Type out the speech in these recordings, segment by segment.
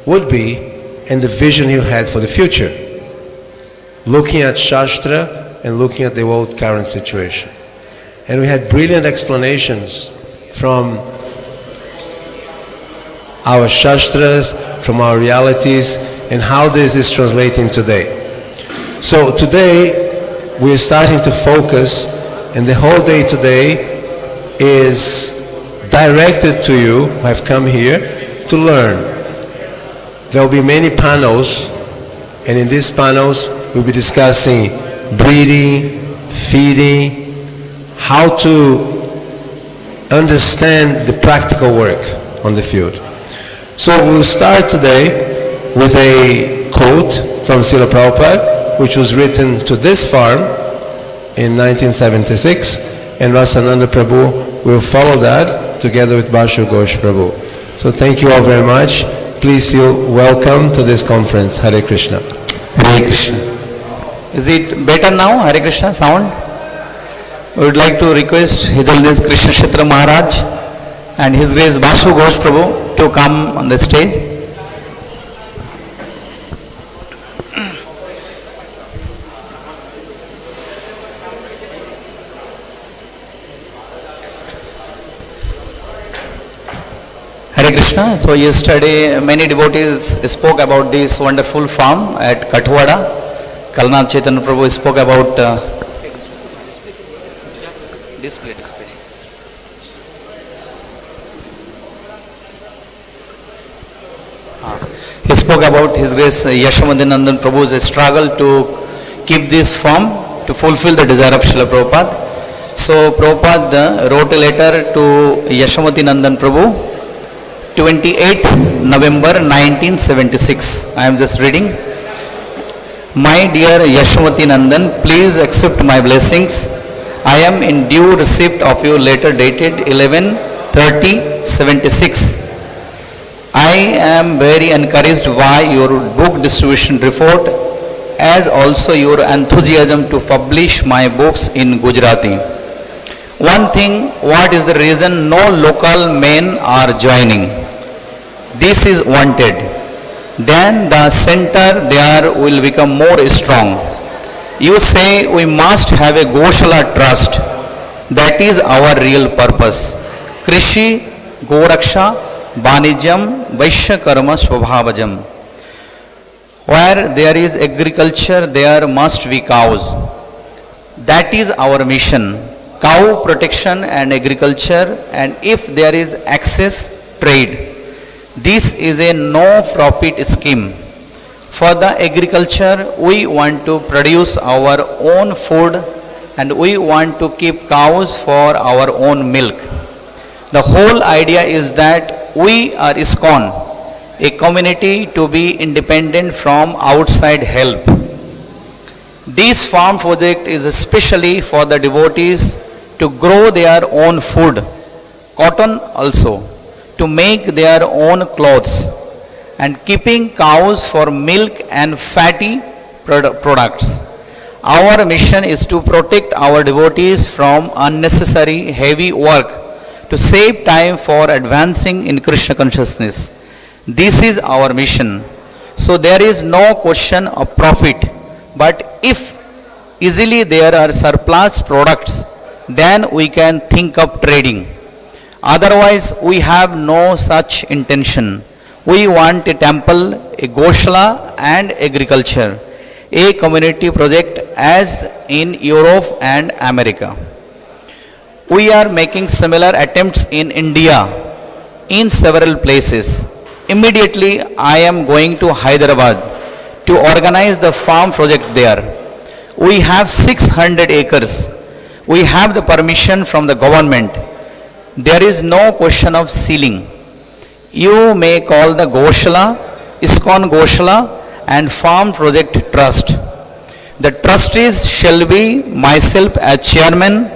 would be and the vision he had for the future, looking at Shastra and looking at the world current situation. And we had brilliant explanations from our Shastras, from our realities, and how this is translating today. So today we are starting to focus, and the whole day today is directed to you who have come here to learn. There will be many panels, and in these panels we'll be discussing breathing, feeding, how to understand the practical work on the field. So we'll start today with a quote from Srila Prabhupada, which was written to this farm in 1976, and Rasananda Prabhu will follow that together with Bashu Ghosh Prabhu. So thank you all very much. Please feel welcome to this conference. Hare Krishna. Hare Krishna. Is it better now? Hare Krishna sound? We would like to request His Holiness Krishna Maharaj and His Grace Bashu Ghosh Prabhu to come on the stage. Hare Krishna. So yesterday many devotees spoke about this wonderful farm at Kathwada. Kalnath Chaitanya Prabhu spoke about display. He spoke about His Grace Yashomadinandan Prabhu's struggle to keep this farm to fulfill the desire of Srila Prabhupada. So Prabhupada wrote a letter to Yashomadinandan Prabhu, 28th November 1976. I am just reading. My dear Yashomati Nandan, please accept my blessings. I am in due receipt of your letter dated 11/30/76. I am very encouraged by your book distribution report, as also your enthusiasm to publish my books in Gujarati. One thing, what is the reason no local men are joining? This is wanted. Then the center there will become more strong. You say we must have a Goshala trust. That is our real purpose. Krishi, Goraksha, Banijam, Vaishya Karma Swabhavajam. Where there is agriculture, there must be cows. That is our mission. Cow protection and agriculture, and if there is access, trade. This is a no-profit scheme. For the agriculture, we want to produce our own food and we want to keep cows for our own milk. The whole idea is that we are ISKCON, a community to be independent from outside help. This farm project is especially for the devotees to grow their own food, cotton also, to make their own clothes, and keeping cows for milk and fatty products. Our mission is to protect our devotees from unnecessary heavy work to save time for advancing in Krishna consciousness. This is our mission. So there is no question of profit, but if easily there are surplus products, then we can think of trading. Otherwise, we have no such intention. We want a temple, a Goshala and agriculture, a community project as in Europe and America. We are making similar attempts in India, in several places. Immediately, I am going to Hyderabad to organize the farm project there. We have 600 acres. We have the permission from the government. There is no question of ceiling. You may call the Goshala, ISKCON Goshala and Farm Project Trust. The trustees shall be myself as chairman,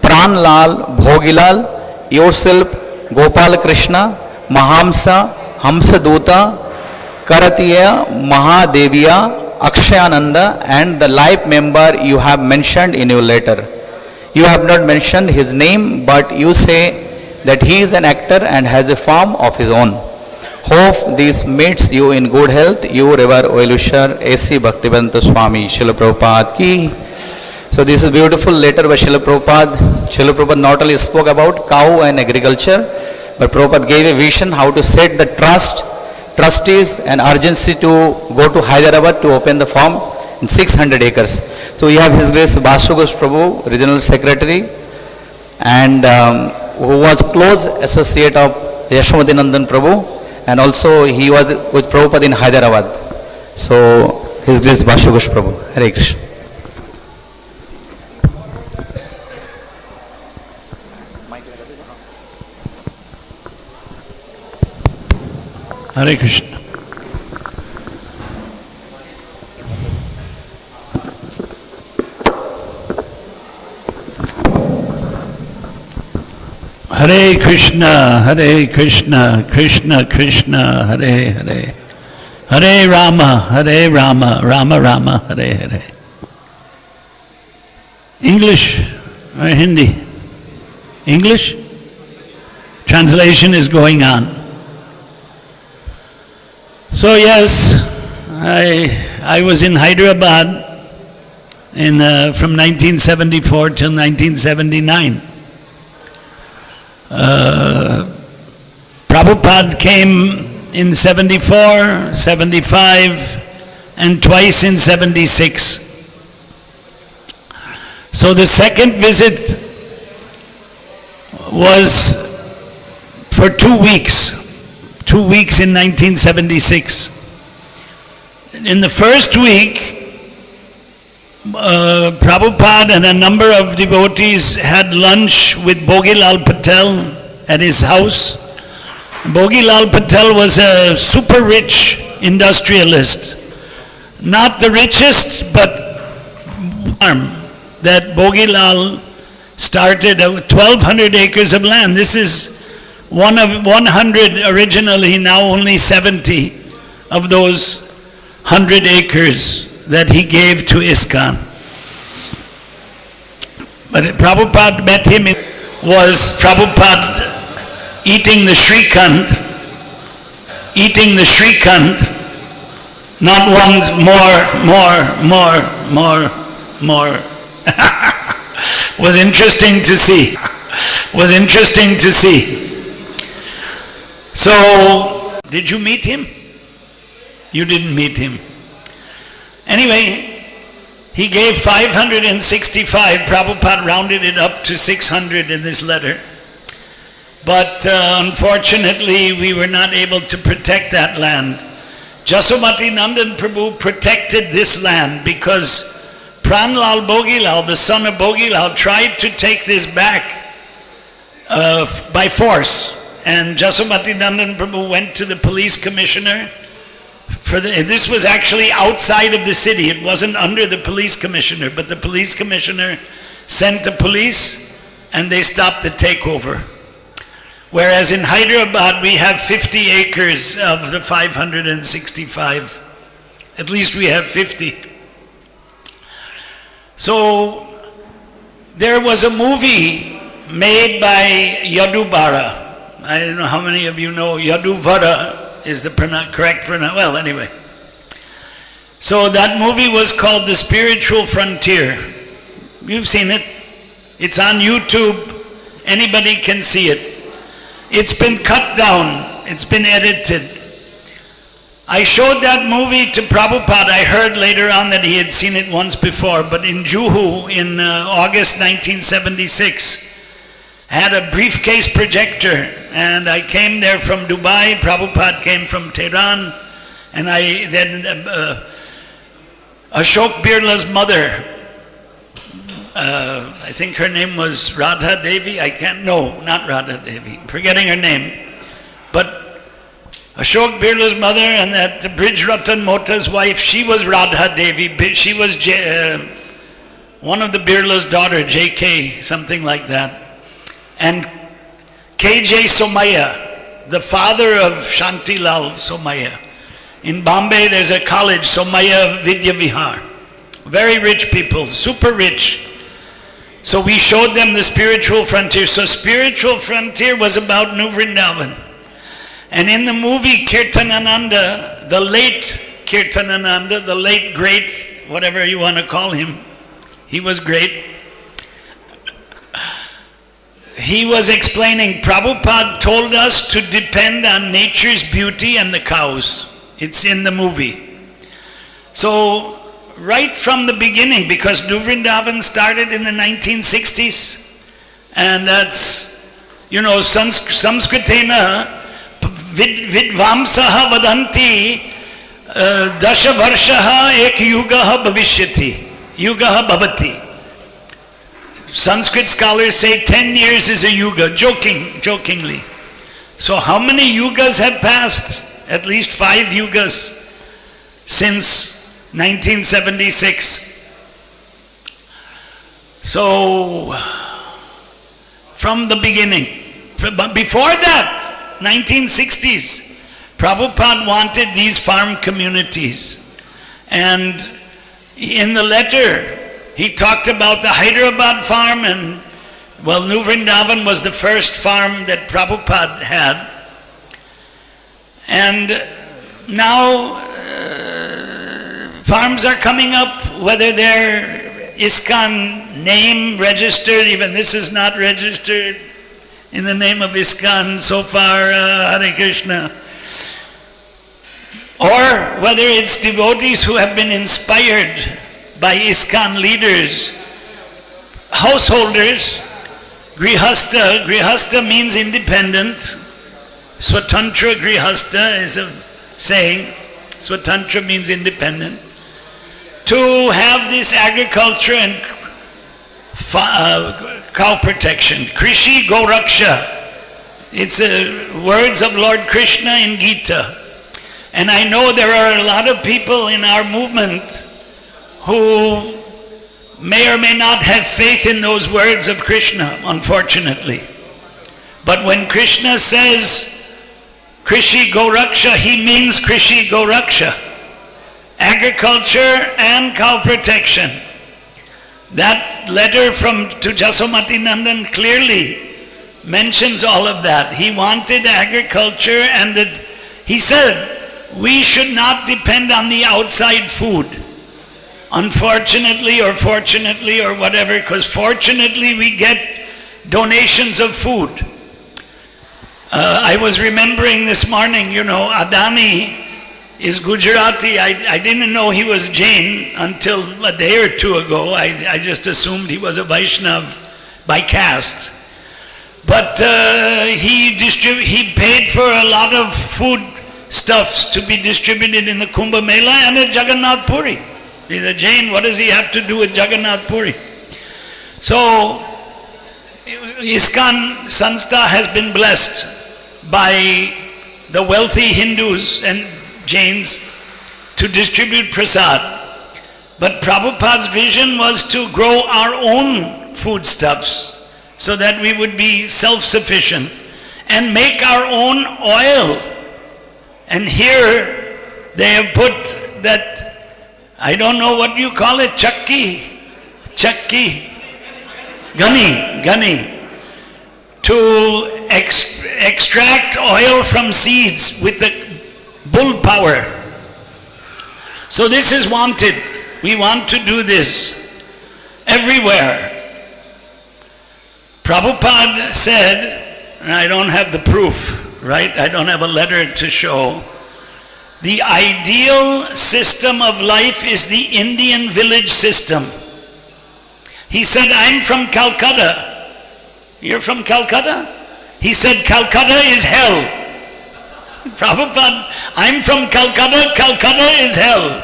Pranlal Bhogilal, yourself Gopal Krishna, Mahamsa, Hamsaduta, Karatiya, Mahadeviya, Akshayananda, and the life member you have mentioned in your letter. You have not mentioned his name, but you say that he is an actor and has a farm of his own. Hope this meets you in good health. Your ever well-wisher, A.C. Bhaktivedanta Swami, Srila Prabhupada ki. So this is a beautiful letter by Srila Prabhupada. Srila Prabhupada not only spoke about cow and agriculture, but Prabhupada gave a vision how to set the trustees and urgency to go to Hyderabad to open the farm in 600 acres. So we have His Grace Basu Ghosh Prabhu, Regional Secretary, and who was close associate of Yashovati Nandan Prabhu, and also he was with Prabhupada in Hyderabad. So His Grace Basu Ghosh Prabhu. Hare Krishna. Hare Krishna. Hare Krishna, Hare Krishna, Krishna Krishna, Hare Hare. Hare Rama, Rama Rama, Hare Hare. English or Hindi? English? Translation is going on. So yes, I was in Hyderabad from 1974 till 1979. Prabhupada came in 74, 75, and twice in 76. So the second visit was for 2 weeks. 2 weeks in 1976. In the first week, Prabhupada and a number of devotees had lunch with Bhogilal Patel at his house. Bhogilal Patel was a super rich industrialist. Not the richest, but farm that Bhogilal started 1,200 acres of land. This is one of 100 originally, now only 70 of those 100 acres that he gave to ISKCON. But Prabhupada met him, was Prabhupada eating the Shrikand, not one more. Was interesting to see. So, did you meet him? You didn't meet him. Anyway, he gave 565. Prabhupada rounded it up to 600 in this letter. But unfortunately, we were not able to protect that land. Jasomati Nandan Prabhu protected this land because Pranlal Bhogilal, the son of Bhogilal, tried to take this back by force. And Jasomati Nandan Prabhu went to the police commissioner. This was actually outside of the city. It wasn't under the police commissioner, but the police commissioner sent the police and they stopped the takeover. Whereas in Hyderabad, we have 50 acres of the 565. At least we have 50. So there was a movie made by Yadu Bara. I don't know how many of you know Yadu Vara is the correct pronunciation. Well, anyway. So that movie was called The Spiritual Frontier. You've seen it. It's on YouTube. Anybody can see it. It's been cut down. It's been edited. I showed that movie to Prabhupada. I heard later on that he had seen it once before, but in Juhu in August 1976, I had a briefcase projector, and I came there from Dubai. Prabhupada came from Tehran, and then Ashok Birla's mother, I think her name was Radha Devi. Not Radha Devi. I'm forgetting her name. But Ashok Birla's mother and that Brij Ratan Mota's wife, she was Radha Devi. She was one of the Birla's daughter, JK, something like that. And KJ Somaya, the father of Shantilal Somaya. In Bombay, there's a college, Somaya Vidya Vihar. Very rich people, super rich. So we showed them the spiritual frontier. So spiritual frontier was about New Vrindavan. And in the movie Kirtanananda, the late Kirtanananda, the late great, whatever you want to call him, he was great. He was explaining, Prabhupada told us to depend on nature's beauty and the cows. It's in the movie. So, right from the beginning, because New Vrindavan started in the 1960s, and that's, you know, Sanskritena vidvamsaha vadanti dasha varshaha ek yugaha bhavishyati, yugaha bhavati. Sanskrit scholars say 10 years is a yuga, jokingly. So how many yugas have passed? At least 5 yugas since 1976. So, from the beginning. But before that, 1960s, Prabhupada wanted these farm communities. And in the letter, he talked about the Hyderabad farm, and well, New Vrindavan was the first farm that Prabhupada had. And now farms are coming up, whether they're ISKCON name registered, even this is not registered in the name of ISKCON so far, Hare Krishna. Or whether it's devotees who have been inspired by ISKCON leaders, householders, grihastha. Grihastha means independent. Swatantra grihastha is a saying. Swatantra means independent. To have this agriculture and cow protection. Krishi Goraksha. It's words of Lord Krishna in Gita. And I know there are a lot of people in our movement who may or may not have faith in those words of Krishna, unfortunately. But when Krishna says Krishi Goraksha, he means Krishi Goraksha. Agriculture and cow protection. That letter to Jasomati Nandan clearly mentions all of that. He wanted agriculture, and he said, we should not depend on the outside food. Unfortunately or fortunately or whatever, because fortunately we get donations of food. I was remembering this morning, you know, Adani is Gujarati. I didn't know he was Jain until a day or two ago. I just assumed he was a Vaishnav by caste. But he paid for a lot of food stuffs to be distributed in the Kumbh Mela and at Jagannath Puri. He's a Jain, what does he have to do with Jagannath Puri? So, ISKCON Sanstha has been blessed by the wealthy Hindus and Jains to distribute prasad. But Prabhupada's vision was to grow our own foodstuffs so that we would be self-sufficient and make our own oil. And here they have put that, I don't know what you call it, chakki, gunny, to extract oil from seeds with the bull power. So this is wanted. We want to do this everywhere. Prabhupada said, and I don't have the proof, right? I don't have a letter to show. The ideal system of life is the Indian village system. He said, I'm from Calcutta. You're from Calcutta? He said, Calcutta is hell. Prabhupada, I'm from Calcutta, Calcutta is hell.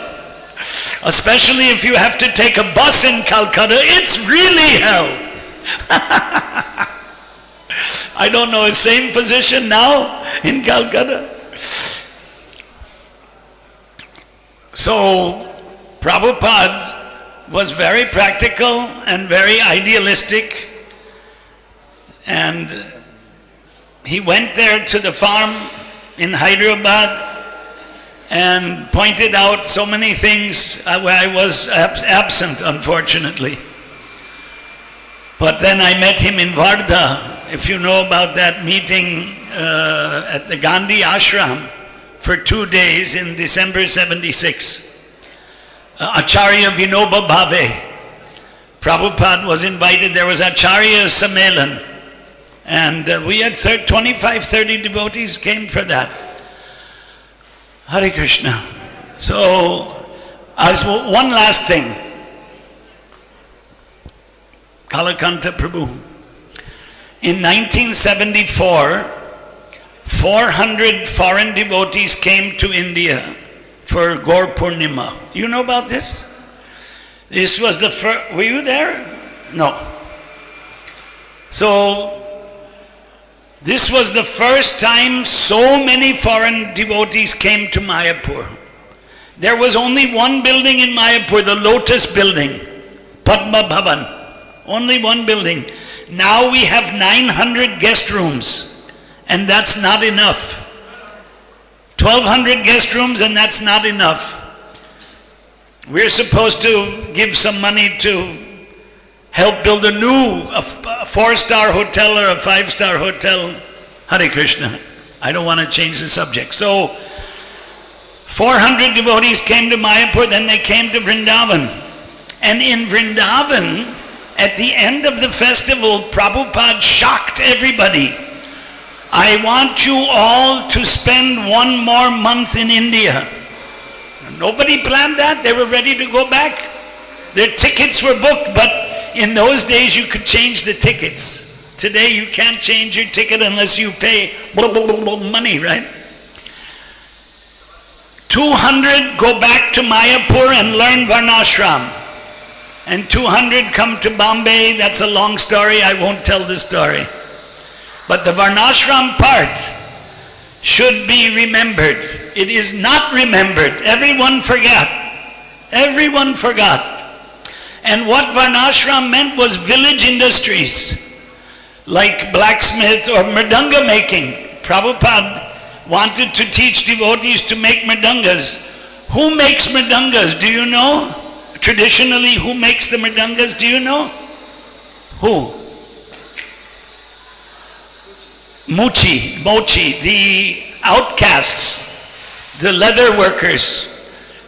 Especially if you have to take a bus in Calcutta, it's really hell. I don't know, his same position now in Calcutta. So, Prabhupada was very practical and very idealistic, and he went there to the farm in Hyderabad and pointed out so many things where I was absent, unfortunately. But then I met him in Varda. If you know about that meeting at the Gandhi ashram for 2 days in December 76. Acharya Vinoba Bhave. Prabhupada was invited. There was Acharya Sammelan. And we had 25-30 devotees came for that. Hare Krishna. So, as one last thing. Kalakanta Prabhu. In 1974, 400 foreign devotees came to India for Gaur Purnima. You know about this? This was the first, were you there? No. So, this was the first time so many foreign devotees came to Mayapur. There was only one building in Mayapur, the Lotus building, Padma Bhavan. Only one building. Now we have 900 guest rooms, and that's not enough. 1,200 guest rooms, and that's not enough. We're supposed to give some money to help build a 4-star hotel or a 5-star hotel. Hare Krishna. I don't want to change the subject. So, 400 devotees came to Mayapur, then they came to Vrindavan. And in Vrindavan, at the end of the festival, Prabhupada shocked everybody. I want you all to spend 1 more month in India. Nobody planned that. They were ready to go back. Their tickets were booked, but in those days you could change the tickets. Today you can't change your ticket unless you pay money, right? 200 go back to Mayapur and learn Varnashram. And 200 come to Bombay. That's a long story. I won't tell the story. But the Varnashram part should be remembered. It is not remembered. Everyone forgot. Everyone forgot. And what Varnashram meant was village industries, like blacksmith or mridanga making. Prabhupada wanted to teach devotees to make mridangas. Who makes mridangas? Do you know? Traditionally, who makes the mridangas? Do you know? Who? Mochi, the outcasts, the leather workers.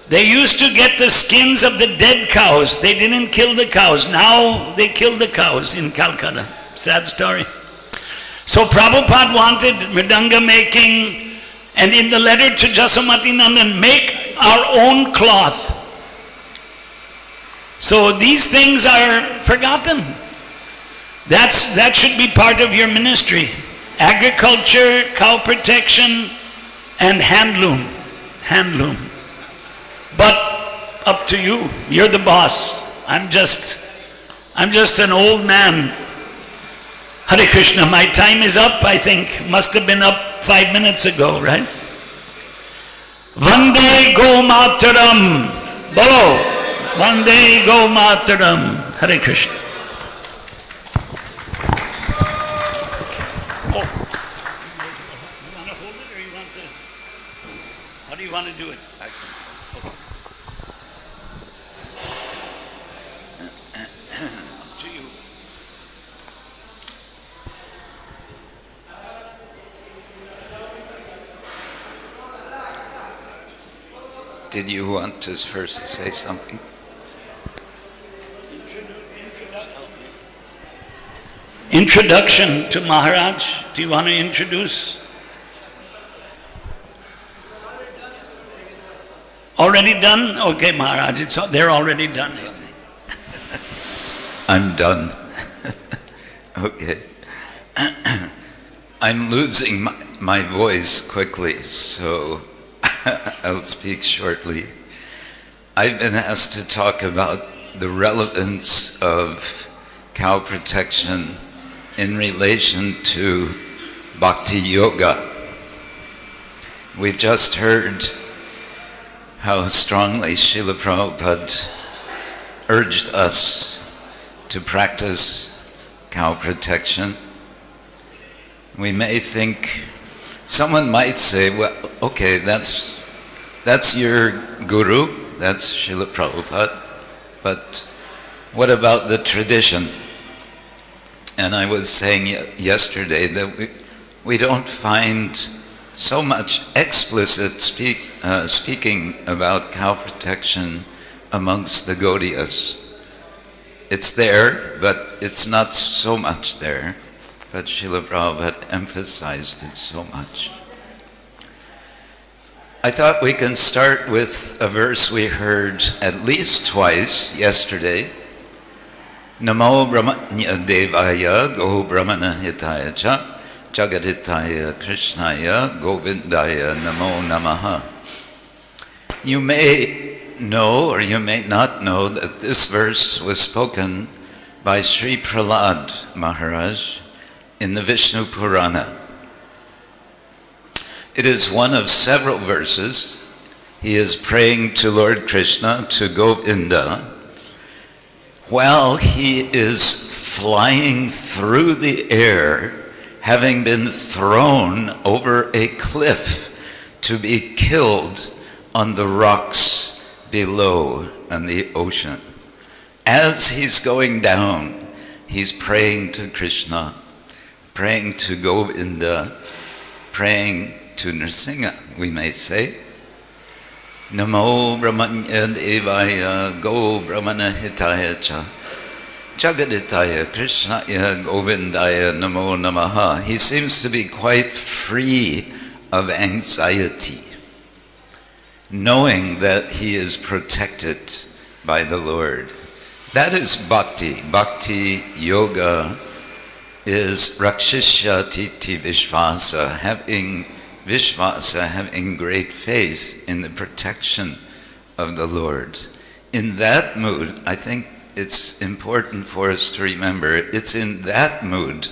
They used to get the skins of the dead cows. They didn't kill the cows. Now they kill the cows in Calcutta. Sad story. So Prabhupada wanted mridanga making, and in the letter to Jasomati Nandan, make our own cloth. So these things are forgotten. That should be part of your ministry. Agriculture, cow protection, and handloom. Handloom. But up to you. You're the boss. I'm just an old man. Hare Krishna, my time is up, I think. Must have been up 5 minutes ago, right? Vande Go Mataram. Bolo. Vande Go Mataram. Hare Krishna. Oh. You want to hold it or you want to? How do you want to do it? Did you want to first say something? Introduction to Maharaj. Do you want to introduce? Already done? Okay, Maharaj, they're already done. I'm done. Okay. I'm losing my voice quickly, so I'll speak shortly. I've been asked to talk about the relevance of cow protection in relation to bhakti yoga. We've just heard how strongly Srila Prabhupada urged us to practice cow protection. We may think, someone might say, well, okay, that's your guru, that's Srila Prabhupada, but what about the tradition? And I was saying yesterday that we don't find so much explicit speaking about cow protection amongst the Gaudiyas. It's there, but it's not so much there. But Srila Prabhupada emphasized it so much. I thought we can start with a verse we heard at least twice yesterday. Namo Brahmanya Devaya Go Brahmana Hitaya Cha Jagaditaya Krishnaya Govindaya Namo Namaha. You may know or you may not know that this verse was spoken by Sri Prahlad Maharaj in the Vishnu Purana. It is one of several verses. He is praying to Lord Krishna, to Govinda, while he is flying through the air, having been thrown over a cliff to be killed on the rocks below in the ocean. As he's going down, he's praying to Krishna, praying to Govinda, praying to Nrsimha, we may say. Namo Brahmanya Devaya Go Brahmana Hitaya Cha Jagaditaya Krishnaya Govindaya Namo Namaha. He seems to be quite free of anxiety, knowing that he is protected by the Lord. That is bhakti. Bhakti yoga is rakshishya titi vishvasa, having Vishvasa, having great faith in the protection of the Lord. In that mood, I think it's important for us to remember, it's in that mood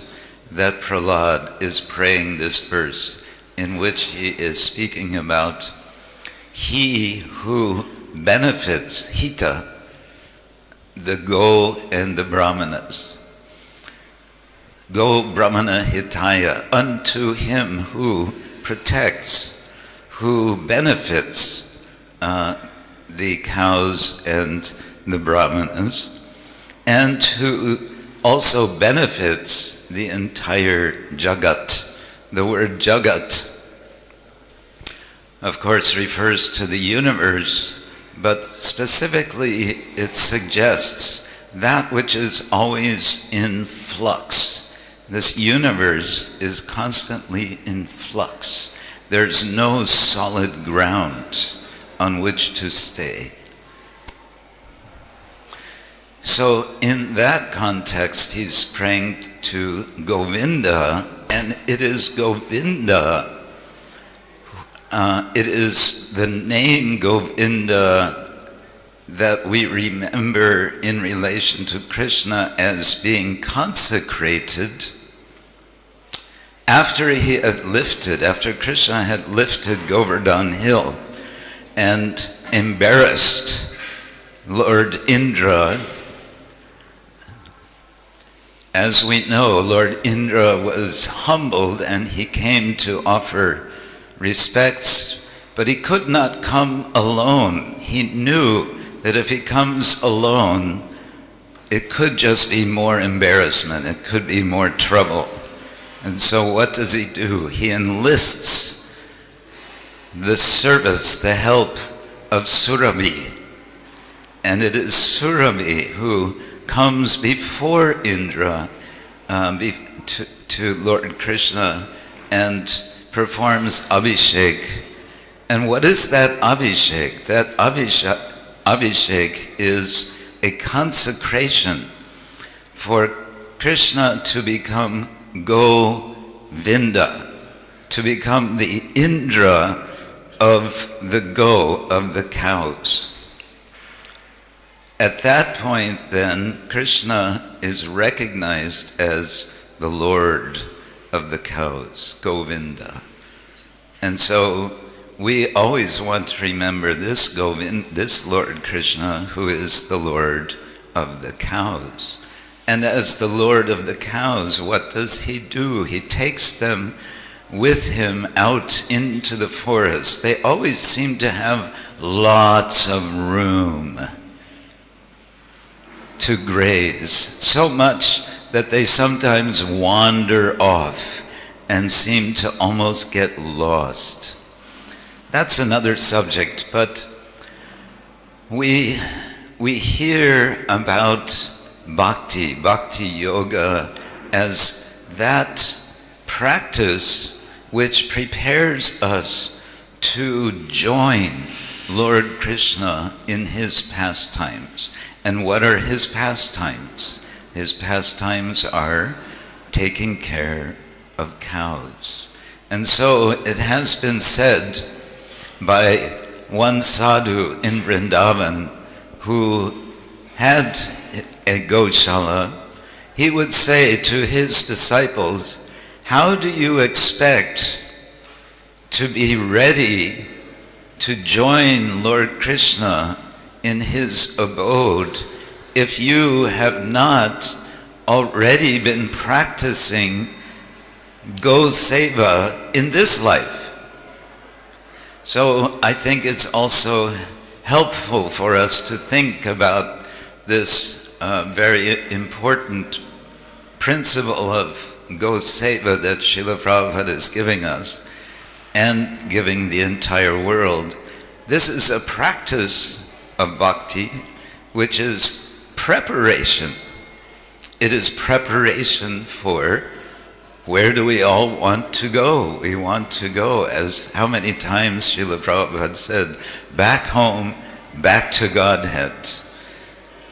that Prahlad is praying this verse, in which he is speaking about he who benefits, hita, the go and the brahmanas. Go brahmana hitaya, unto him who protects, who benefits the cows and the brahmanas, and who also benefits the entire jagat. The word jagat, of course, refers to the universe, but specifically it suggests that which is always in flux. This universe is constantly in flux. There's no solid ground on which to stay. So in that context, he's praying to Govinda, and it is Govinda, it is the name Govinda that we remember in relation to Krishna as being consecrated after he had lifted, after Krishna had lifted Govardhan Hill and embarrassed Lord Indra. As we know, Lord Indra was humbled and he came to offer respects, but he could not come alone. He knew that if he comes alone, it could just be more embarrassment, it could be more trouble. And so what does he do? He enlists the service, the help of Surabhi. And it is Surabhi who comes before Indra to Lord Krishna and performs Abhishek. And what is that Abhishek? That Abhishek is a consecration for Krishna to become Govinda, to become the Indra of the of the cows. At that point then, Krishna is recognized as the Lord of the cows, Govinda. And so we always want to remember this this Lord Krishna, who is the Lord of the cows. And as the Lord of the cows, what does he do? He takes them with him out into the forest. They always seem to have lots of room to graze, so much that they sometimes wander off and seem to almost get lost. That's another subject, but we hear about bhakti yoga, as that practice which prepares us to join Lord Krishna in his pastimes. And what are his pastimes? His pastimes are taking care of cows. And so it has been said by one sadhu in Vrindavan who had a Go-Seva, he would say to his disciples, how do you expect to be ready to join Lord Krishna in his abode if you have not already been practicing Go-Seva in this life? So I think it's also helpful for us to think about this very important principle of Go-Seva that Srila Prabhupada is giving us and giving the entire world. This is a practice of bhakti which is preparation. It is preparation for where do we all want to go? We want to go, as how many times Srila Prabhupada said, back home, back to Godhead.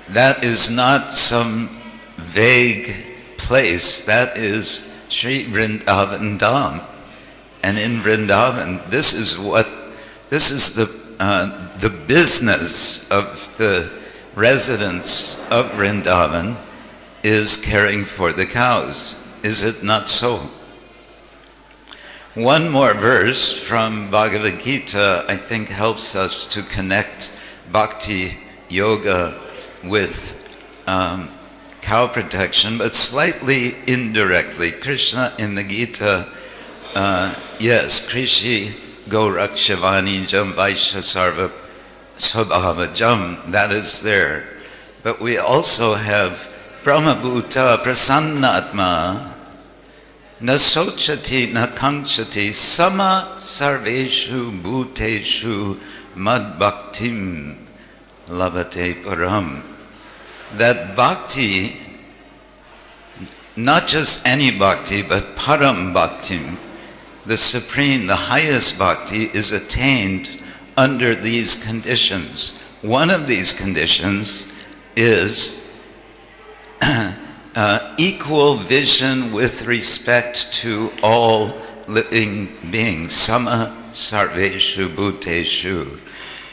That is not some vague place. That is Sri Vrindavan Dham. And in Vrindavan, this is the business of the residents of Vrindavan, is caring for the cows. Is it not so? One more verse from Bhagavad Gita, I think, helps us to connect bhakti yoga with cow protection, but slightly indirectly. Krishna in the Gita, yes, Krishi go rakshivani jam vaishya sarva svabhava jam, that is there. But we also have brahmabhuta prasannatma na sochati na kankshati sama sarveshu bhuteshu mad bhaktim labate param. That bhakti, not just any bhakti, but param bhaktim, the supreme, the highest bhakti, is attained under these conditions. One of these conditions is equal vision with respect to all living beings. Sama sarveshu bhuteshu.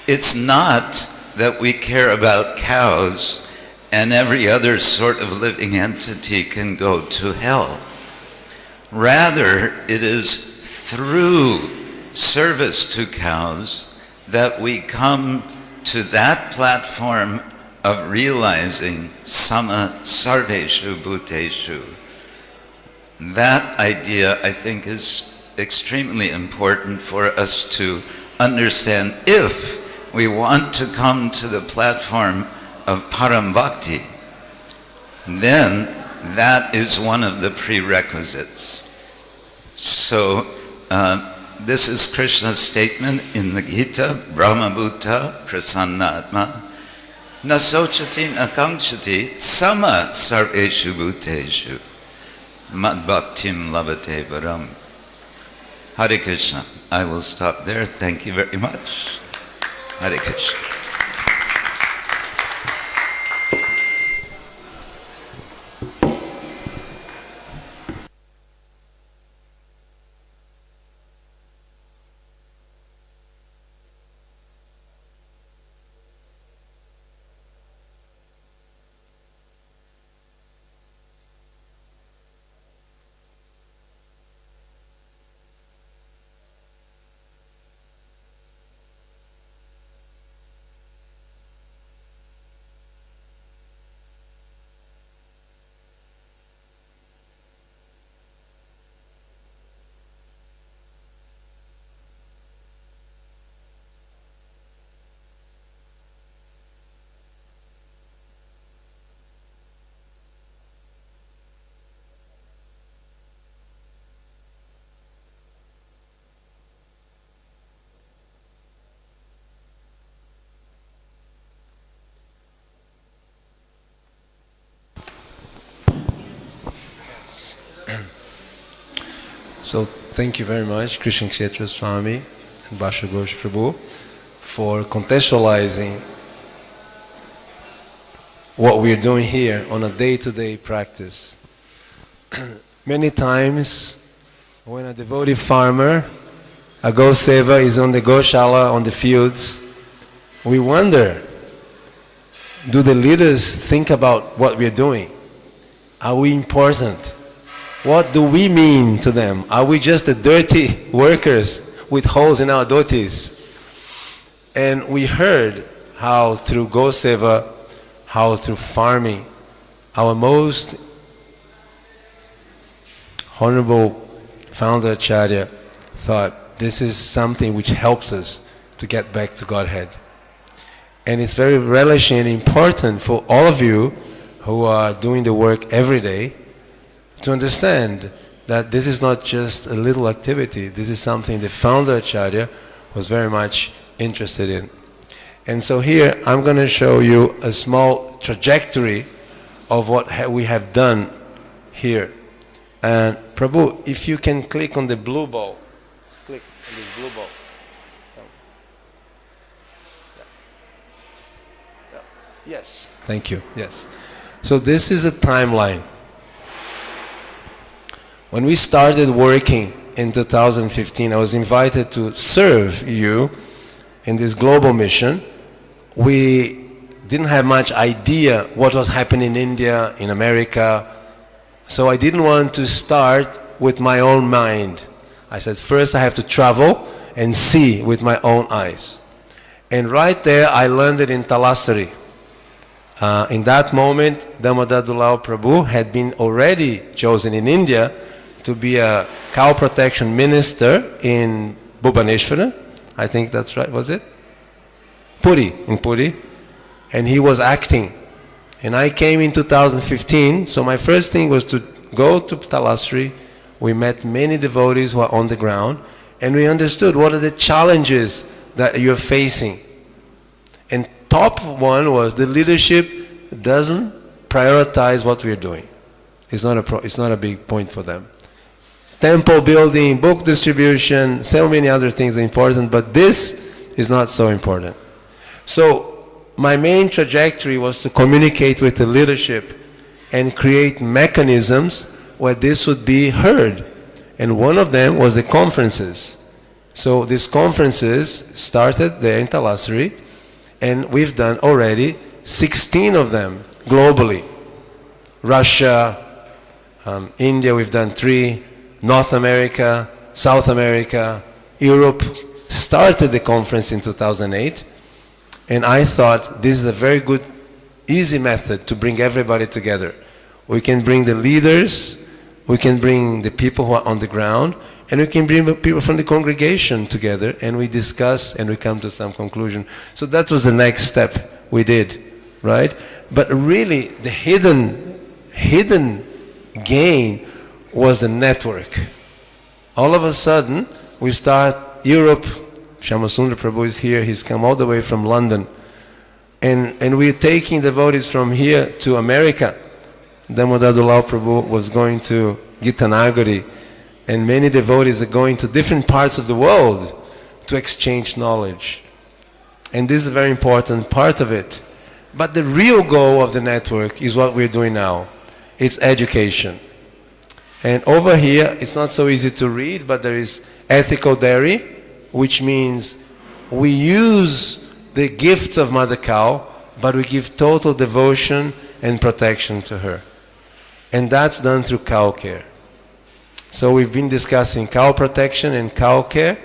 It's not that we care about cows and every other sort of living entity can go to hell. Rather, it is through service to cows that we come to that platform of realizing sama sarveshu bhuteshu. That idea, I think, is extremely important for us to understand if we want to come to the platform of param bhakti. Then that is one of the prerequisites. So this is Krishna's statement in the Gita, Brahmabhuta Prasannatma na sochati na kankshati sama sarveshu bhuteshu mad bhaktim labate varam. Hare Krishna. I will stop there. Thank you very much. Hare Krishna. So thank you very much, Krishna-conscious Swami and Bhasha Ghosh Prabhu, for contextualizing what we're doing here on a day-to-day practice. Many times when a devotee farmer, a Go-Seva is on the Goshala, on the fields, we wonder, do the leaders think about what we're doing? Are we important? What do we mean to them? Are we just the dirty workers with holes in our dhotis? And we heard how through Go-Seva, how through farming, our most Honorable Founder Acharya thought this is something which helps us to get back to Godhead. And it's very relishing and important for all of you who are doing the work every day to understand that this is not just a little activity, this is something the Founder Acharya was very much interested in. And so here I'm going to show you a small trajectory of what we have done here. And Prabhu, if you can click on the blue ball, just click on this blue ball. So, yeah. Yes, thank you, yes. So this is a timeline. When we started working in 2015, I was invited to serve you in this global mission. We didn't have much idea what was happening in India, in America, so I didn't want to start with my own mind. I said, first I have to travel and see with my own eyes. And right there I landed in Talasari. In that moment, Damodar Dulao Prabhu had been already chosen in India to be a cow protection minister in Bhubaneswara. I think that's right, was it? Puri, in Puri. And he was acting. And I came in 2015, so my first thing was to go to Talasri. We met many devotees who are on the ground, and we understood what are the challenges that you're facing. And top one was the leadership doesn't prioritize what we're doing. It's not a big point for them. Temple building, book distribution, so many other things are important, but this is not so important. So my main trajectory was to communicate with the leadership and create mechanisms where this would be heard. And one of them was the conferences. So these conferences started there in Talasari, and we've done already 16 of them globally. Russia, India, we've done 3, North America, South America, Europe. Started the conference in 2008. And I thought this is a very good, easy method to bring everybody together. We can bring the leaders, we can bring the people who are on the ground, and we can bring people from the congregation together, and we discuss and we come to some conclusion. So that was the next step we did, right? But really, the hidden gain was the network. All of a sudden, we start Europe. Shyamasundar Prabhu is here, he's come all the way from London. And we're taking devotees from here to America. Damodar Dulao Prabhu was going to Gitanagari, and many devotees are going to different parts of the world to exchange knowledge. And this is a very important part of it. But the real goal of the network is what we're doing now. It's education. And over here, it's not so easy to read, but there is ethical dairy, which means we use the gifts of Mother Cow, but we give total devotion and protection to her. And that's done through cow care. So we've been discussing cow protection and cow care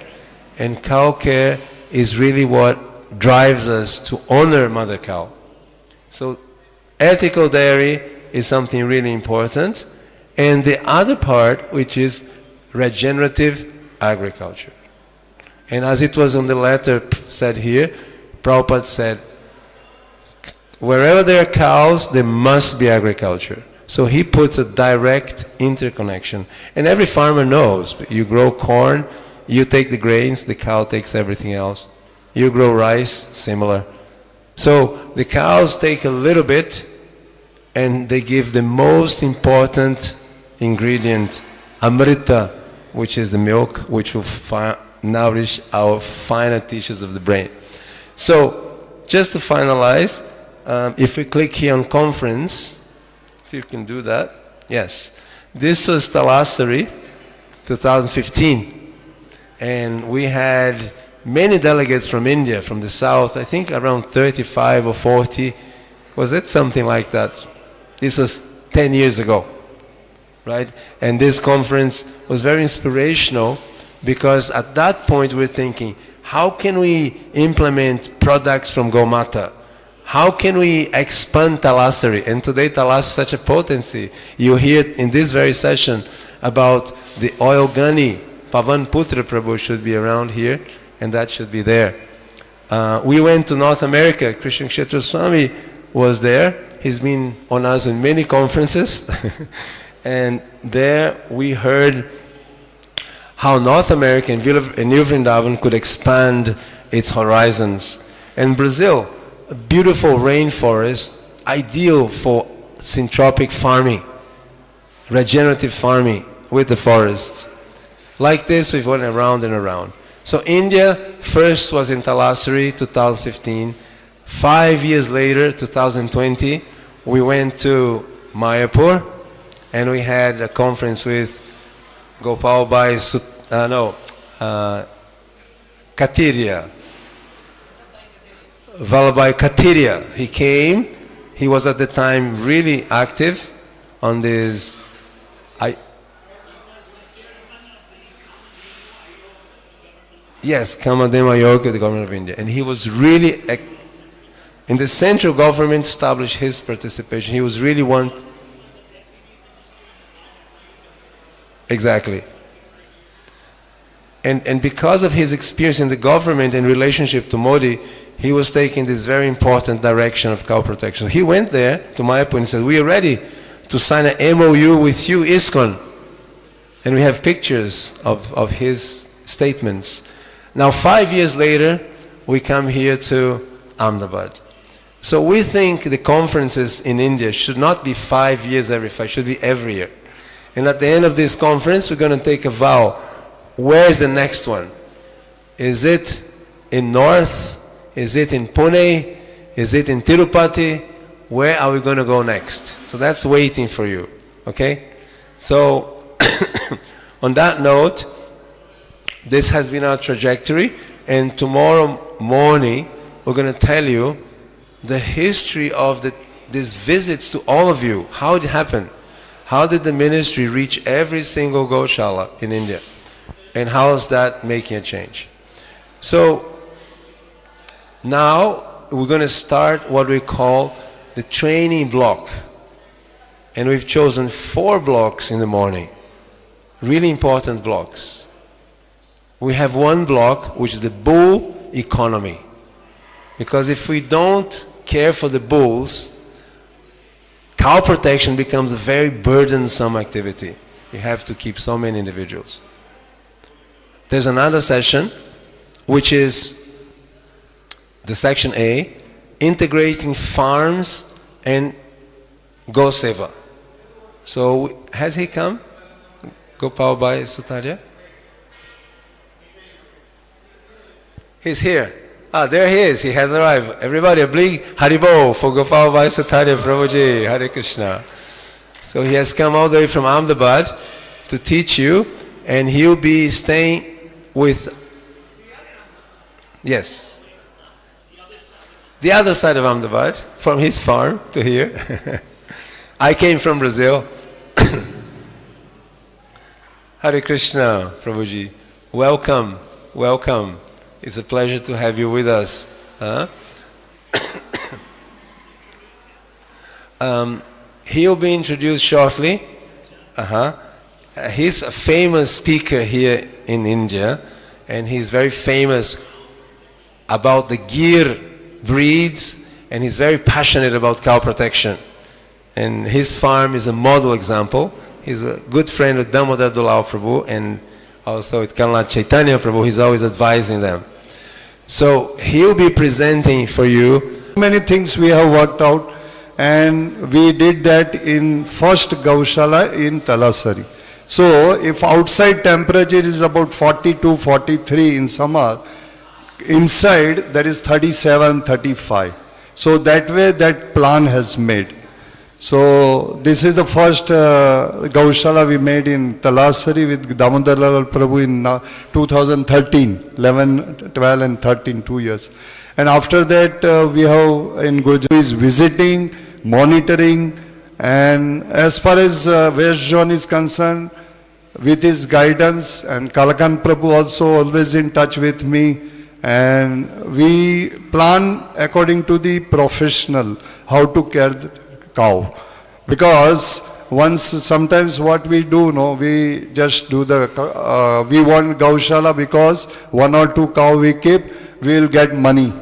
is really what drives us to honor Mother Cow. So ethical dairy is something really important. And the other part, which is regenerative agriculture. And as it was on the letter said here, Prabhupada said, wherever there are cows, there must be agriculture. So he puts a direct interconnection. And every farmer knows, you grow corn, you take the grains, the cow takes everything else. You grow rice, similar. So the cows take a little bit, and they give the most important ingredient, amrita, which is the milk which will nourish our finer tissues of the brain. So, just to finalize, if we click here on conference, if you can do that, yes. This was Talasari, 2015, and we had many delegates from India, from the south, I think around 35 or 40, was it something like that? This was 10 years ago, right? And this conference was very inspirational because at that point we're thinking, how can we implement products from Gomata? How can we expand Talasari? And today Talasari is such a potency. You hear in this very session about the oil gunny. Pavan Putra Prabhu should be around here, and that should be there. We went to North America. Krishna-conscious Swami was there. He's been on us in many conferences. And there we heard how North America and New Vrindavan could expand its horizons. And Brazil, a beautiful rainforest, ideal for syntropic farming, regenerative farming with the forest. Like this, we've gone around and around. So India first was in Talasari, 2015. 5 years later, 2020, we went to Mayapur, and we had a conference with Gopal Bhai, Katiria. Vallabhai Katiria. He came. He was at the time really active on this. Yes, Kamadeva Yoga, the government of India. And he was really, in the central government established his participation. He was really exactly. And because of his experience in the government and relationship to Modi, he was taking this very important direction of cow protection. He went there to Mayapur and said, we are ready to sign an MOU with you, ISKCON. And we have pictures of his statements. Now 5 years later, we come here to Ahmedabad. So we think the conferences in India should not be 5 years every 5, should be every year. And at the end of this conference, we're going to take a vow. Where is the next one? Is it in North? Is it in Pune? Is it in Tirupati? Where are we going to go next? So that's waiting for you, okay? So on that note, this has been our trajectory, and tomorrow morning we're going to tell you the history of these visits to all of you. How it happened? How did the ministry reach every single Goshala in India? And how is that making a change? So now we're going to start what we call the training block. And we've chosen 4 blocks in the morning. Really important blocks. We have one block which is the bull economy. Because if we don't care for the bulls, cow protection becomes a very burdensome activity. You have to keep so many individuals. There's another session, which is the section A, integrating farms and Go-Seva. So, has he come? Gopal Bhai Sutaria? He's here. Ah, there he is. He has arrived. Everybody, a big Haribo for Gopal Bhai Sutaria Prabhuji. Hare Krishna. So he has come all the way from Ahmedabad to teach you, and he'll be staying with, yes, the other side of Ahmedabad, from his farm to here. I came from Brazil. Hare Krishna, Prabhuji. Welcome, welcome. It's a pleasure to have you with us. He'll be introduced shortly. He's a famous speaker here in India, and he's very famous about the Gir breeds, and he's very passionate about cow protection. And his farm is a model example. He's a good friend with Damodar Dulal Prabhu, and also with Kanla Chaitanya Prabhu. He's always advising them. So he'll be presenting for you. Many things we have worked out, and we did that in first Gaushala in Talasari. So if outside temperature is about 42, 43 in summer, inside there is 37, 35. So that way that plan has made. So this is the first Go-Shala we made in Talasari with Damodar Lal Prabhu in 2013, 11, 12 and 13, 2 years. And after that we have in Gujarat is visiting, monitoring, and as far as West Zone is concerned, with his guidance, and Kalakan Prabhu also always in touch with me, and we plan according to the professional how to care the cow. Because once sometimes what we do, no, we just do the, we want Go-Shala because 1 or 2 cow we keep, we will get money,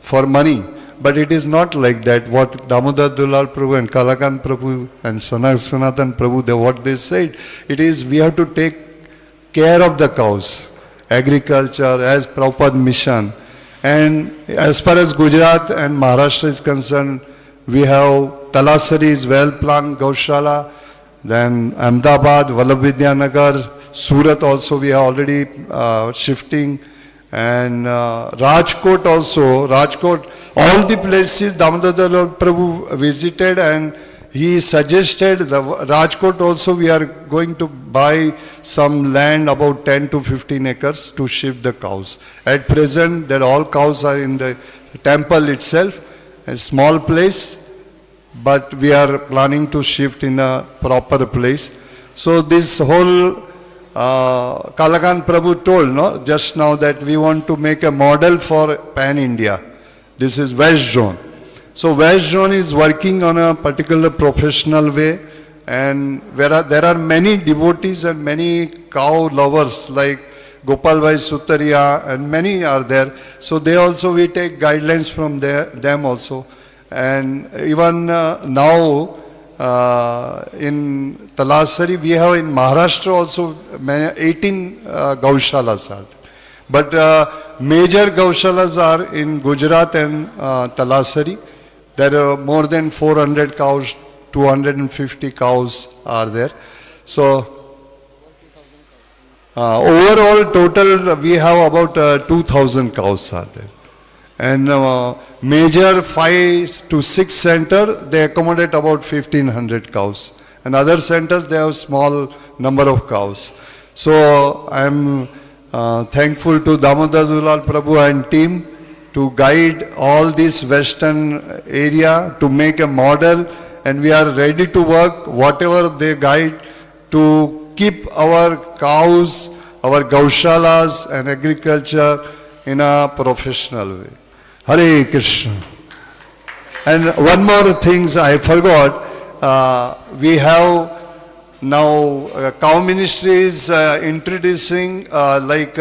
for money. But it is not like that. What Damodar Dulal Prabhu and Kalakan Prabhu and Sanatan Prabhu, what they said, it is we have to take care of the cows, agriculture as Prabhupada mission. And as far as Gujarat and Maharashtra is concerned, we have Talasari is well planned Go-Shala, then Ahmedabad, Vallabh Surat also we are already shifting. And Rajkot also, Rajkot, all the places Damodar Prabhu visited, and he suggested the Rajkot also we are going to buy some land about 10 to 15 acres to shift the cows. At present, that all cows are in the temple itself, a small place, but we are planning to shift in a proper place. So this whole Kalakan Prabhu told, no, just now that we want to make a model for Pan-India. This is West Zone. So West Zone is working on a particular professional way, and there are many devotees and many cow lovers like Gopal Bhai Sutaria and many are there. So they also, we take guidelines from them also. And even now, in Talasari, we have in Maharashtra also 18 Go-Shalas are there. But major Go-Shalas are in Gujarat and Talasari. There are more than 400 cows, 250 cows are there. So overall total we have about 2,000 cows are there. And major 5 to 6 center, they accommodate about 1,500 cows. And other centers, they have small number of cows. So I am thankful to Damodar Dulal Prabhu and team to guide all this western area to make a model, and we are ready to work whatever they guide to keep our cows, our Go-Shalas and agriculture in a professional way. Hare Krishna. And one more thing I forgot, we have now cow ministry is introducing like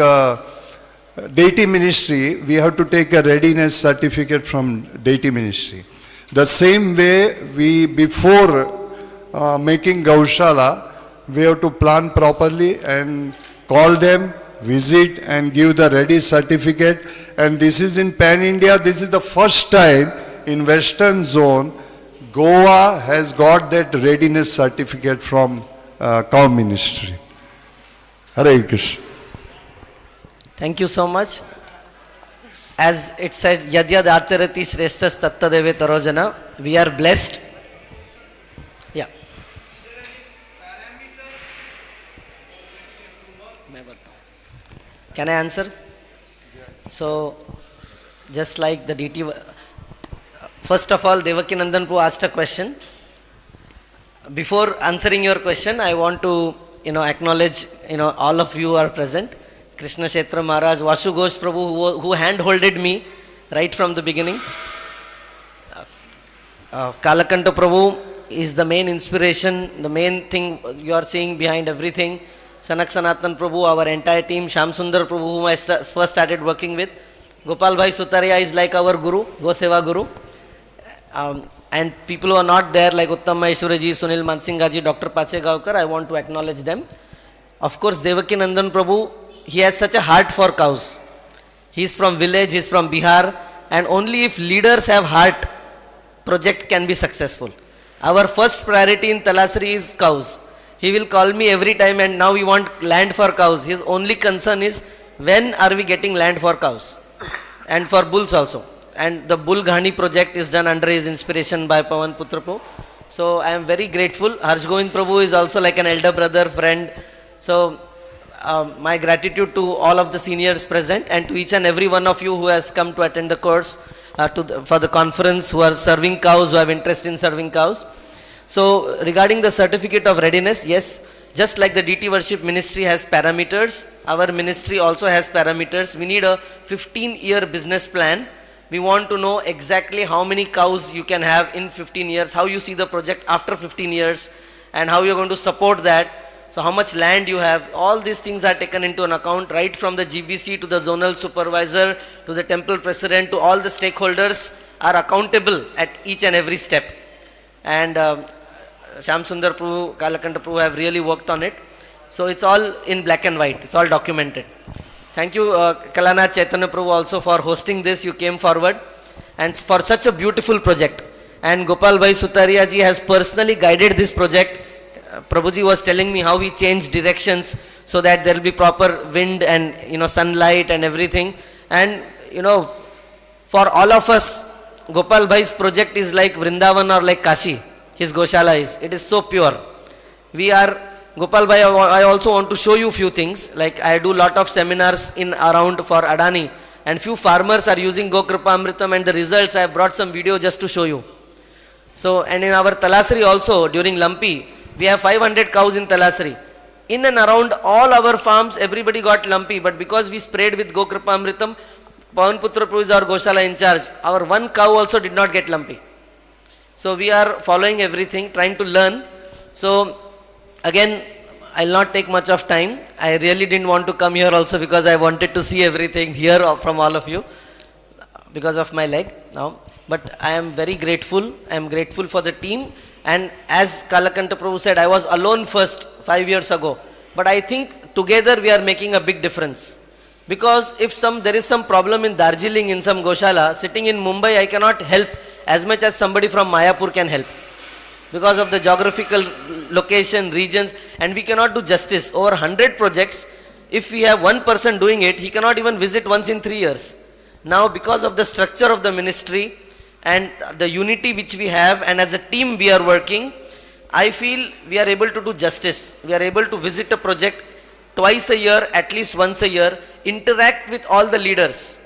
deity ministry, we have to take a readiness certificate from deity ministry. The same way we, before making Go-Shala, we have to plan properly and call them, visit and give the ready certificate. And this is in Pan-India, this is the first time in Western Zone, Goa has got that readiness certificate from cow ministry. Hare Krishna. Thank you so much. As it said, Yad Yad Acharati Shreshtas Tattadeve Tarojana, we are blessed. Yeah. Can I answer? So, just like the DT, first of all, Devaki Nandan Prabhu asked a question. Before answering your question, I want to, acknowledge, all of you are present. Krishna Kshetra Maharaj, Vasu Ghosh Prabhu, who hand-holded me right from the beginning. Kalakanta Prabhu is the main inspiration, the main thing you are seeing behind everything. Sanak Sanatan Prabhu, our entire team, Sham Sundar Prabhu, whom I first started working with. Gopal Bhai Sutaria is like our guru, Go-Seva guru. And people who are not there like Uttam Maheshwaraji, Sunil Mansinghaji, Dr. Pache Gaokar, I want to acknowledge them. Of course, Devaki Nandan Prabhu, he has such a heart for cows. He is from village, he is from Bihar, and only if leaders have heart, project can be successful. Our first priority in Talasari is cows. He will call me every time, and now we want land for cows. His only concern is when are we getting land for cows and for bulls also. And the Bull Ghani project is done under his inspiration by Pawan Putra Prabhu. So I am very grateful. Harsh Govind Prabhu is also like an elder brother, friend. So my gratitude to all of the seniors present and to each and every one of you who has come to attend the course, for the conference, who are serving cows, who have interest in serving cows. So regarding the certificate of readiness, yes, just like the DT worship ministry has parameters, our ministry also has parameters. We need a 15-year business plan. We want to know exactly how many cows you can have in 15 years, how you see the project after 15 years, and how you're going to support that. So how much land you have, all these things are taken into an account, right from the GBC to the zonal supervisor, to the temple president, to all the stakeholders are accountable at each and every step. And Shyam Sundar Prabhu, Kalakanta Prabhu have really worked on it. So it's all in black and white, it's all documented. Thank you Kalana Chaitanya Prabhu also for hosting this. You came forward and for such a beautiful project. And Gopal Bhai Sutaria ji has personally guided this project. Prabhuji was telling me how we changed directions so that there will be proper wind and sunlight and everything. And for all of us, Gopal Bhai's project is like Vrindavan or like Kashi. His Goshala is. It is so pure. We are Gopal Bhai, I also want to show you few things. Like I do lot of seminars in around for Adani, and few farmers are using Go-Kripa-Amritam, and the results I have brought some video just to show you. So, and in our Talasri also during Lumpy, we have 500 cows in Talasri. In and around all our farms, everybody got lumpy, but because we sprayed with Go-Kripa-Amritam, Pawan Putra Prabhu is our Goshala in charge. Our one cow also did not get lumpy. So we are following everything, trying to learn. So again, I'll not take much of time. I really didn't want to come here also because I wanted to see everything here from all of you because of my leg now. But I am very grateful. I am grateful for the team. And as Kalakanta Prabhu said, I was alone first 5 years ago. But I think together we are making a big difference. Because if there is some problem in Darjeeling in some Goshala, sitting in Mumbai I cannot help as much as somebody from Mayapur can help. Because of the geographical location, regions, and we cannot do justice. Over 100 projects, if we have one person doing it, he cannot even visit once in 3 years. Now because of the structure of the ministry and the unity which we have, and as a team we are working, I feel we are able to do justice. We are able to visit a project twice a year, at least once a year, interact with all the leaders.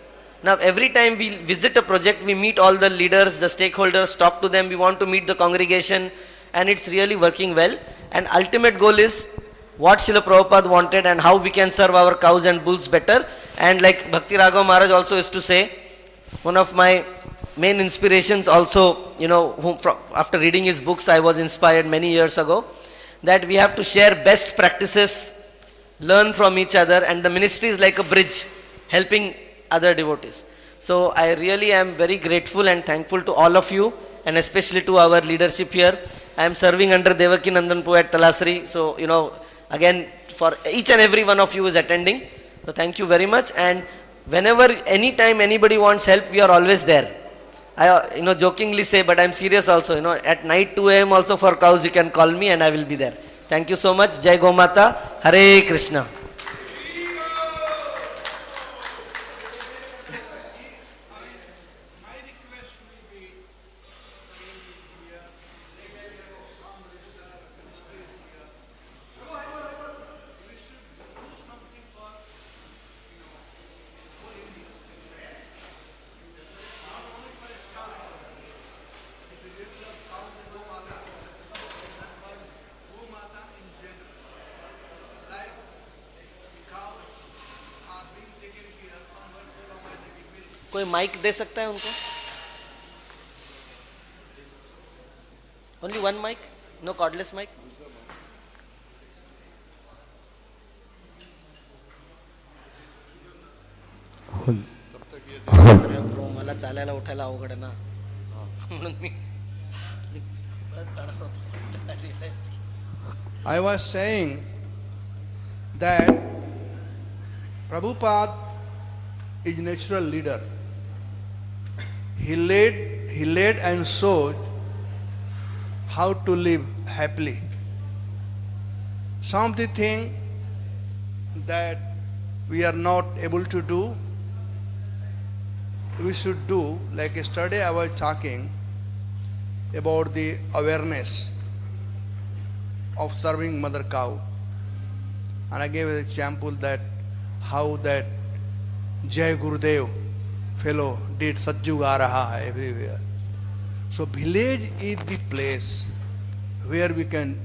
Now every time we visit a project, we meet all the leaders, the stakeholders, talk to them, we want to meet the congregation, and it's really working well. And ultimate goal is what Srila Prabhupada wanted and how we can serve our cows and bulls better. And like Bhakti Raghav Maharaj also used to say, one of my main inspirations also, after reading his books I was inspired many years ago, that we have to share best practices, learn from each other, and the ministry is like a bridge helping other devotees. So I really am very grateful and thankful to all of you, and especially to our leadership here. I am serving under Devaki Nandanpu at Talasri. So, again, for each and every one of you is attending. So thank you very much. And whenever, anytime anybody wants help, we are always there. I jokingly say, but I am serious also. At night 2 AM also for cows you can call me and I will be there. Thank you so much. Jai Gomata. Hare Krishna. कोई mic दे सकता है उनको? Only one mic? No cordless mic? मला चालायला उठायला अवघड आहे ना म्हणून मी I was saying that Prabhupada is natural leader. He led and showed how to live happily. some of the thing that we are not able to do, we should do. Like yesterday I was talking about the awareness of serving mother cow. And I gave an example that how that Jai Gurudev fellow did Satjug aa raha hai everywhere. So village is the place where we can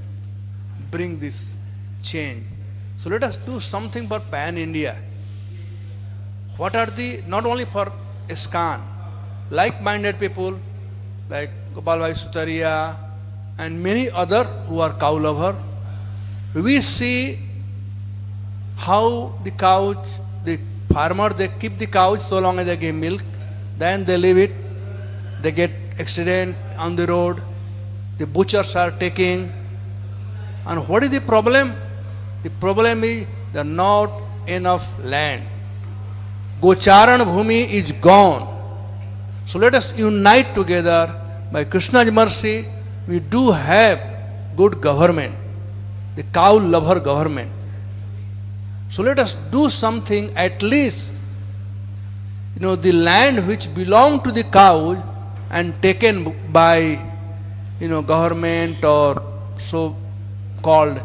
bring this change. So let us do something for pan-India. What are the, not only for ISKCON, like-minded people like Gopal Bhai Sutaria and many other who are cow lover, we see how the cows, the farmer, they keep the cows so long as they give milk, then they leave it, they get accident on the road, the butchers are taking, and what is the problem? The problem is there are not enough land. Gocharan Bhumi is gone. So let us unite together. By Krishna's mercy, we do have good government, the cow lover government. So let us do something, at least, the land which belong to the cow and taken by, government or so called,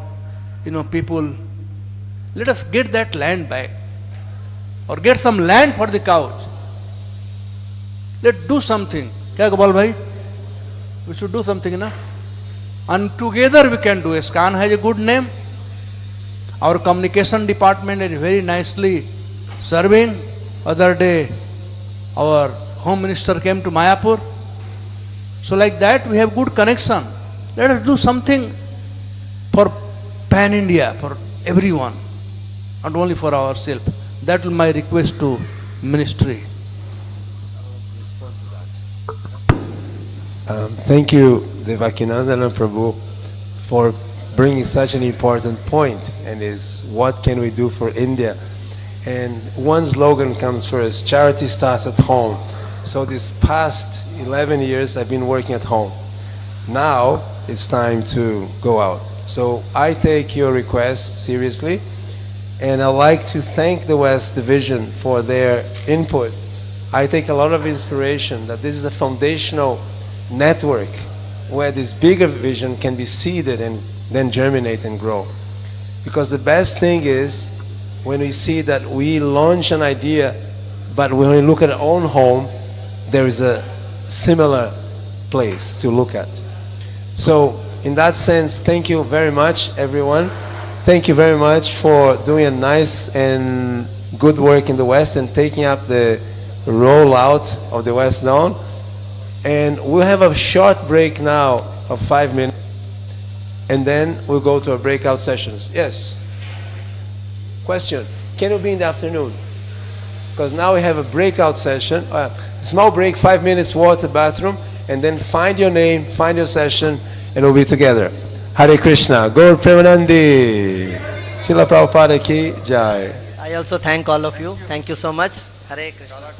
people, let us get that land back. Or get some land for the cows. Let's do something. Kya Gopal Bhai? We should do something, na? And together we can do. ISKCON has a good name. Our communication department is very nicely serving. Other day, our Home Minister came to Mayapur. So like that, we have good connection. Let us do something for pan-India, for everyone, not only for ourselves. That will be my request to ministry. Thank you, Devakinandana Prabhu, for bringing such an important point, and is what can we do for India? And one slogan comes first: charity starts at home. So this past 11 years I've been working at home. Now it's time to go out. So I take your request seriously, and I'd like to thank the West Division for their input. I take a lot of inspiration that this is a foundational network where this bigger vision can be seeded and then germinate and grow. Because the best thing is when we see that we launch an idea, but when we look at our own home, there is a similar place to look at. So in that sense, thank you very much, everyone. Thank you very much for doing a nice and good work in the West and taking up the rollout of the West Zone. And we'll have a short break now of 5 minutes, and then we'll go to our breakout sessions. Yes? Question. Can you be in the afternoon? Because now we have a breakout session. Small break, 5 minutes, water, bathroom, and then find your name, find your session, and we'll be together. Hare Krishna. Gaur Premanandi. Srila Prabhupada ki jai. I also thank all of you. Thank you so much. Hare Krishna.